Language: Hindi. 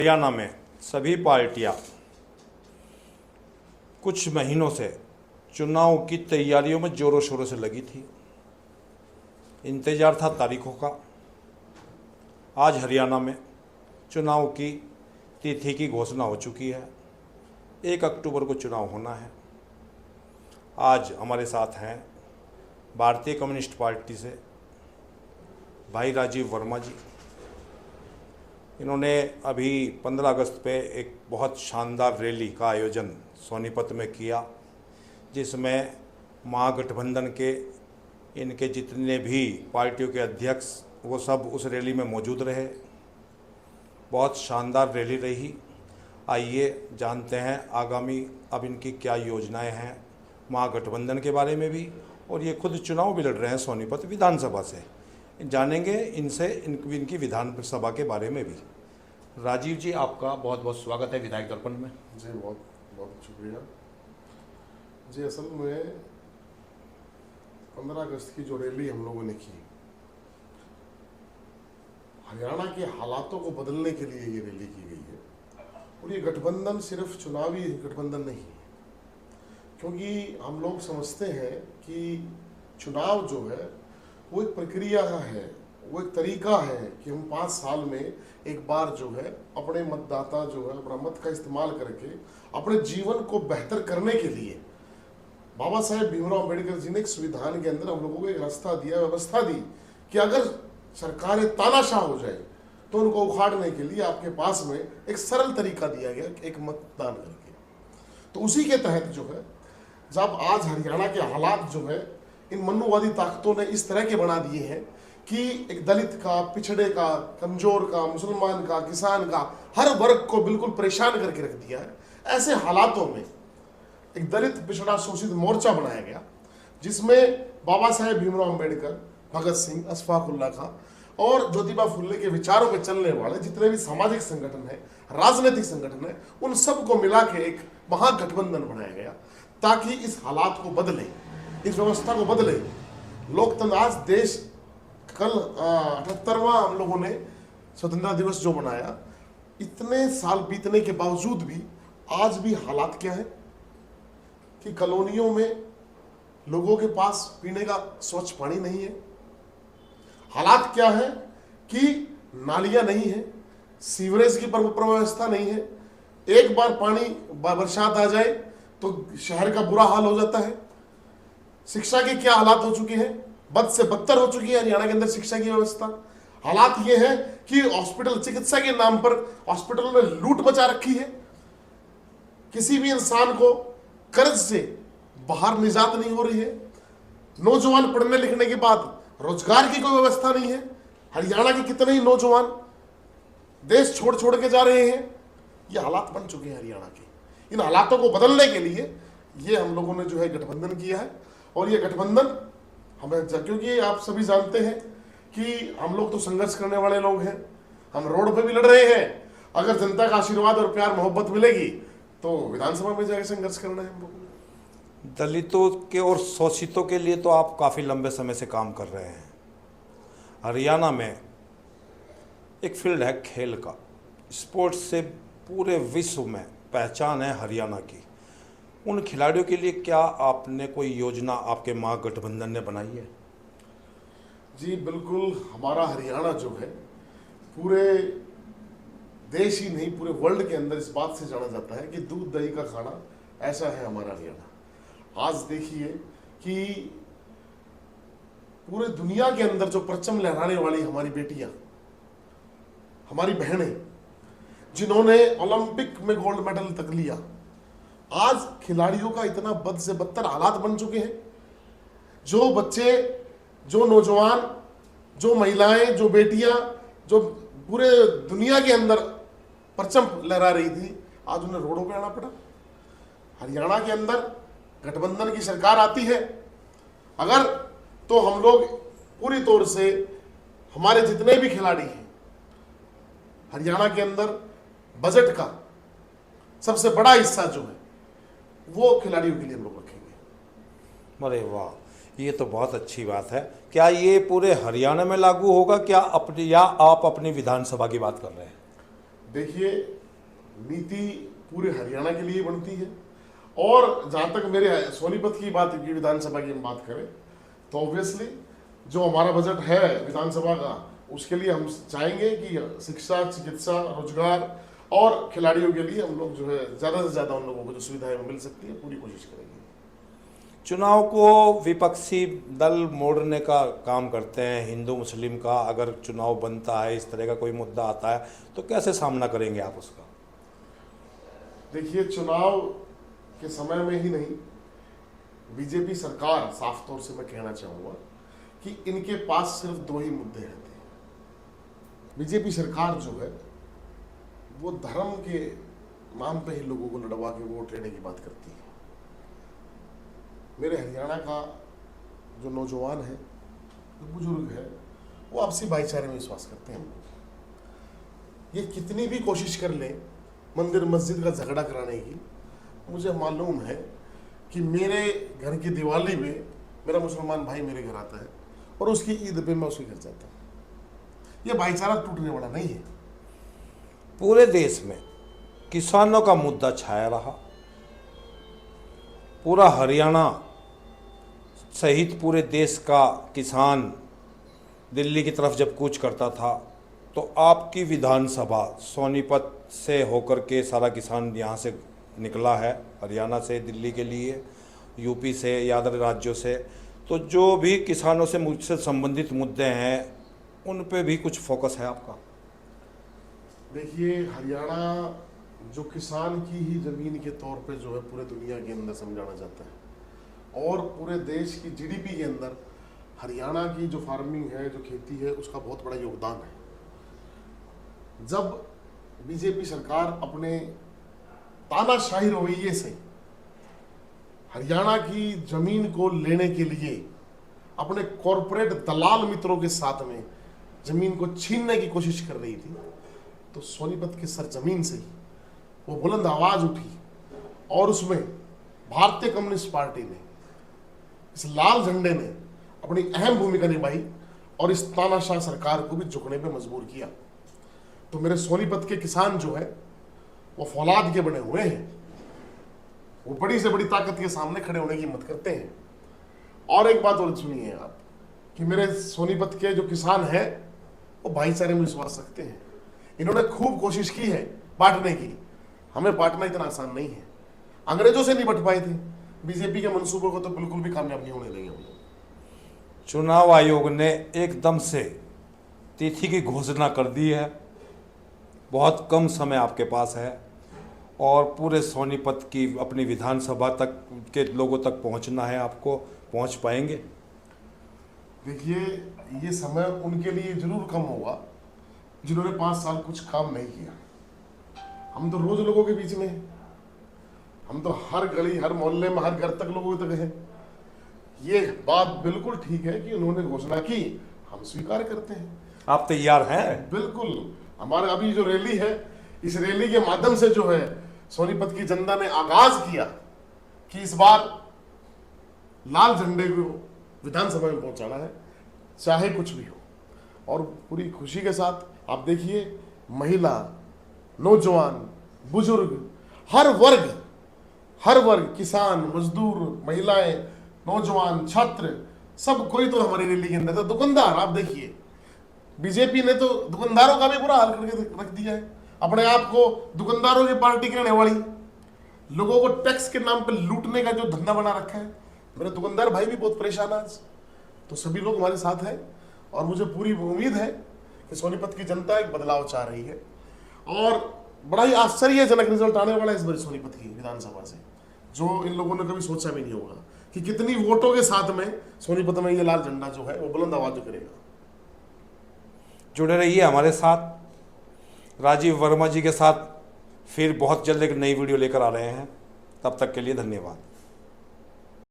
हरियाणा में सभी पार्टियां कुछ महीनों से चुनाव की तैयारियों में जोरों शोरों से लगी थी। इंतजार था तारीखों का। आज हरियाणा में चुनाव की तिथि की घोषणा हो चुकी है। 1 अक्टूबर को चुनाव होना है। आज हमारे साथ हैं भारतीय कम्युनिस्ट पार्टी से भाई राजीव वर्मा जी। इन्होंने अभी 15 अगस्त पे एक बहुत शानदार रैली का आयोजन सोनीपत में किया, जिसमें महागठबंधन के इनके जितने भी पार्टियों के अध्यक्ष वो सब उस रैली में मौजूद रहे। बहुत शानदार रैली रही। आइए जानते हैं आगामी अब इनकी क्या योजनाएं हैं महागठबंधन के बारे में भी, और ये खुद चुनाव भी लड़ रहे हैं सोनीपत विधानसभा से। जानेंगे इनसे इनकी विधानसभा के बारे में भी। राजीव जी, आपका बहुत बहुत स्वागत है विधायक दर्पण में। जी बहुत बहुत शुक्रिया जी। असल में 15 अगस्त की जो रैली हम लोगों ने की, हरियाणा के हालातों को बदलने के लिए ये रैली की गई है। और ये गठबंधन सिर्फ चुनावी गठबंधन नहीं है, क्योंकि हम लोग समझते हैं कि चुनाव जो है वो एक प्रक्रिया है, वो एक तरीका है कि हम 5 साल में एक बार जो है अपने मतदाता जो है अपना मत का इस्तेमाल करके अपने जीवन को बेहतर करने के लिए बाबा साहेब भीमराव अम्बेडकर जी ने एक संविधान के अंदर हम लोगों को एक रास्ता दिया, व्यवस्था दी कि अगर सरकारें तानाशाह हो जाए तो उनको उखाड़ने के लिए आपके पास में एक सरल तरीका दिया गया, एक मतदान करके। तो उसी के तहत जो है जब आज हरियाणा के हालात जो है इन मनुवादी ताकतों ने इस तरह के बना दिए हैं कि एक दलित का, पिछड़े का, कमजोर का, मुसलमान का, किसान का, हर वर्ग को बिल्कुल परेशान करके रख दिया है। ऐसे हालातों में एक दलित पिछड़ा शोषित मोर्चा बनाया गया, जिसमें बाबा साहेब भीमराव अम्बेडकर, भगत सिंह, अशफाक उल्लाह खां और ज्योतिबा फुले के विचारों पर चलने वाले जितने भी सामाजिक संगठन है, राजनीतिक संगठन है, उन सबको मिला के एक महागठबंधन बनाया गया ताकि इस हालात को बदले, इस व्यवस्था को बदले। लोकतंत्र आज देश कल 78वां हम लोगों ने स्वतंत्रता दिवस जो मनाया, इतने साल बीतने के बावजूद भी आज भी हालात क्या है कि कॉलोनियों में लोगों के पास पीने का स्वच्छ पानी नहीं है। हालात क्या है कि नालियां नहीं है, सीवरेज की व्यवस्था नहीं है। एक बार पानी बरसात आ जाए तो शहर का बुरा हाल हो जाता है। शिक्षा के क्या हालात हो चुके हैं, बद से बदतर हो चुकी है हरियाणा के अंदर शिक्षा की व्यवस्था। हालात ये है कि हॉस्पिटल, चिकित्सा के नाम पर हॉस्पिटलों में लूट मचा रखी है। किसी भी इंसान को कर्ज से बाहर निजात नहीं हो रही है। नौजवान पढ़ने लिखने के बाद रोजगार की कोई व्यवस्था नहीं है। हरियाणा के कितने ही नौजवान देश छोड़ छोड़ के जा रहे हैं। ये हालात बन चुके हैं हरियाणा के। इन हालातों को बदलने के लिए ये हम लोगों ने जो है गठबंधन किया है। और ये गठबंधन हमें, क्योंकि आप सभी जानते हैं कि हम लोग तो संघर्ष करने वाले लोग हैं, हम रोड पे भी लड़ रहे हैं। अगर जनता का आशीर्वाद और प्यार मोहब्बत मिलेगी तो विधानसभा में जाकर संघर्ष करना है हम लोगों को। दलितों के और शोषितों के लिए तो आप काफ़ी लंबे समय से काम कर रहे हैं। हरियाणा में एक फील्ड है खेल का, स्पोर्ट्स से पूरे विश्व में पहचान है हरियाणा की। उन खिलाड़ियों के लिए क्या आपने कोई योजना आपके महागठबंधन ने बनाई है? जी बिल्कुल। हमारा हरियाणा जो है पूरे देश ही नहीं पूरे वर्ल्ड के अंदर इस बात से जाना जाता है कि दूध दही का खाना ऐसा है हमारा हरियाणा। आज देखिए कि पूरे दुनिया के अंदर जो परचम लहराने वाली हमारी बेटियां, हमारी बहनें, जिन्होंने ओलंपिक में गोल्ड मेडल तक लिया, आज खिलाड़ियों का इतना बद से बदतर हालात बन चुके हैं। जो बच्चे, जो नौजवान, जो महिलाएं, जो बेटियां, जो पूरे दुनिया के अंदर परचम लहरा रही थी, आज उन्हें रोडों पे आना पड़ा। हरियाणा के अंदर गठबंधन की सरकार आती है अगर, तो हम लोग पूरी तौर से, हमारे जितने भी खिलाड़ी हैं, हरियाणा के अंदर बजट का सबसे बड़ा हिस्सा जो है वो खिलाड़ियों के लिए हम लोग रखेंगे। अरे वाह, ये तो बहुत अच्छी बात है। क्या ये पूरे हरियाणा में लागू होगा, क्या अपनी, या आप अपनी विधानसभा की बात कर रहे हैं? देखिए, नीति पूरे हरियाणा के लिए बनती है। और जहां तक मेरे सोनीपत की बात की, विधानसभा की हम बात करें तो ऑब्वियसली जो हमारा बजट है विधानसभा का, उसके लिए हम चाहेंगे कि शिक्षा, चिकित्सा, रोजगार और खिलाड़ियों के लिए हम लोग जो है ज़्यादा से ज़्यादा उन लोगों को जो सुविधाएं मिल सकती है पूरी कोशिश करेंगे। चुनाव को विपक्षी दल मोड़ने का काम करते हैं हिंदू मुस्लिम का। अगर चुनाव बनता है, इस तरह का कोई मुद्दा आता है तो कैसे सामना करेंगे आप उसका? देखिए, चुनाव के समय में ही नहीं, बीजेपी सरकार, साफ तौर से मैं कहना चाहूंगा कि इनके पास सिर्फ दो ही मुद्दे रहते हैं। बीजेपी सरकार जो है वो धर्म के नाम पे ही लोगों को लड़वा के वोट लेने की बात करती है। मेरे हरियाणा का जो नौजवान है, जो बुजुर्ग है, वो आपसी भाईचारे में विश्वास करते हैं। ये कितनी भी कोशिश कर ले मंदिर मस्जिद का झगड़ा कराने की, मुझे मालूम है कि मेरे घर की दिवाली में मेरा मुसलमान भाई मेरे घर आता है और उसकी ईद पे मैं उसके घर जाता हूँ। ये भाईचारा टूटने वाला नहीं है। पूरे देश में किसानों का मुद्दा छाया रहा। पूरा हरियाणा सहित पूरे देश का किसान दिल्ली की तरफ जब कूच करता था तो आपकी विधानसभा सोनीपत से होकर के सारा किसान यहाँ से निकला है, हरियाणा से दिल्ली के लिए, यूपी से या अदर राज्यों से। तो जो भी किसानों से मुझसे संबंधित मुद्दे हैं उन पे भी कुछ फोकस है आपका? देखिए, हरियाणा जो किसान की ही ज़मीन के तौर पे जो है पूरे दुनिया के अंदर समझाना जाता है और पूरे देश की जीडीपी के अंदर हरियाणा की जो फार्मिंग है, जो खेती है, उसका बहुत बड़ा योगदान है। जब बीजेपी सरकार अपने तानाशाही रवैये से हरियाणा की जमीन को लेने के लिए अपने कॉरपोरेट दलाल मित्रों के साथ में जमीन को छीनने की कोशिश कर रही थी, तो सोनीपत के सरजमीन से ही वो बुलंद आवाज उठी और उसमें भारतीय कम्युनिस्ट पार्टी ने, इस लाल झंडे ने अपनी अहम भूमिका निभाई और इस तानाशाह सरकार को भी झुकने पे मजबूर किया। तो मेरे सोनीपत के किसान जो है वो फौलाद के बने हुए हैं, वो बड़ी से बड़ी ताकत के सामने खड़े होने की हिम्मत करते हैं। और एक बात और सुनिए आप कि मेरे सोनीपत के जो किसान हैं वो भाईचारे में विश्वास रखते हैं। इन्होंने खूब कोशिश की है बांटने की, हमें बांटना इतना आसान नहीं है। अंग्रेजों से नहीं बट पाए थे, बीजेपी के मंसूबों को तो बिल्कुल भी कामयाब नहीं होने देंगे हम लोग। चुनाव आयोग ने एकदम से तिथि की घोषणा कर दी है, बहुत कम समय आपके पास है और पूरे सोनीपत की अपनी विधानसभा तक के लोगों तक पहुंचना है, आपको पहुंच पाएंगे? देखिए, ये समय उनके लिए जरूर कम होगा जिन्होंने 5 साल कुछ काम नहीं किया। हम तो रोज लोगों के बीच में हैं, हम तो हर गली, हर मोहल्ले में, हर घर तक लोगों तक हैं। ये बात बिल्कुल ठीक है कि उन्होंने घोषणा की, हम स्वीकार करते हैं। आप तैयार हैं? बिल्कुल। हमारे अभी जो रैली है, इस रैली के माध्यम से जो है सोनीपत की जनता ने आगाज किया कि इस बार लाल झंडे को विधानसभा में पहुंचाना है, चाहे कुछ भी हो। और पूरी खुशी के साथ आप देखिए, महिला, नौजवान, बुजुर्ग, हर वर्ग, किसान, मजदूर, महिलाएं, नौजवान, छात्र, सब कोई तो हमारी रैली के अंदर था। दुकानदार, आप देखिए, बीजेपी ने तो दुकानदारों का भी बुरा हाल करके रख दिया है, अपने आप को दुकानदारों की पार्टी कहने वाली, लोगों को टैक्स के नाम पर लूटने का जो धंधा बना रखा है। मेरे दुकानदार भाई भी बहुत परेशान आज। तो सभी लोग हमारे साथ हैं और मुझे पूरी उम्मीद है कि सोनीपत की जनता एक बदलाव चाह रही है और बड़ा ही आश्चर्यजनक रिजल्ट आने वाला है इस बार सोनीपत की विधानसभा से, जो इन लोगों ने कभी सोचा भी नहीं होगा कि कितनी वोटों के साथ में सोनीपत में ये लाल झंडा जो है वो बुलंद आवाज करेगा। जुड़े रहिए हमारे साथ। राजीव वर्मा जी के साथ फिर बहुत जल्द एक नई वीडियो लेकर आ रहे हैं। तब तक के लिए धन्यवाद।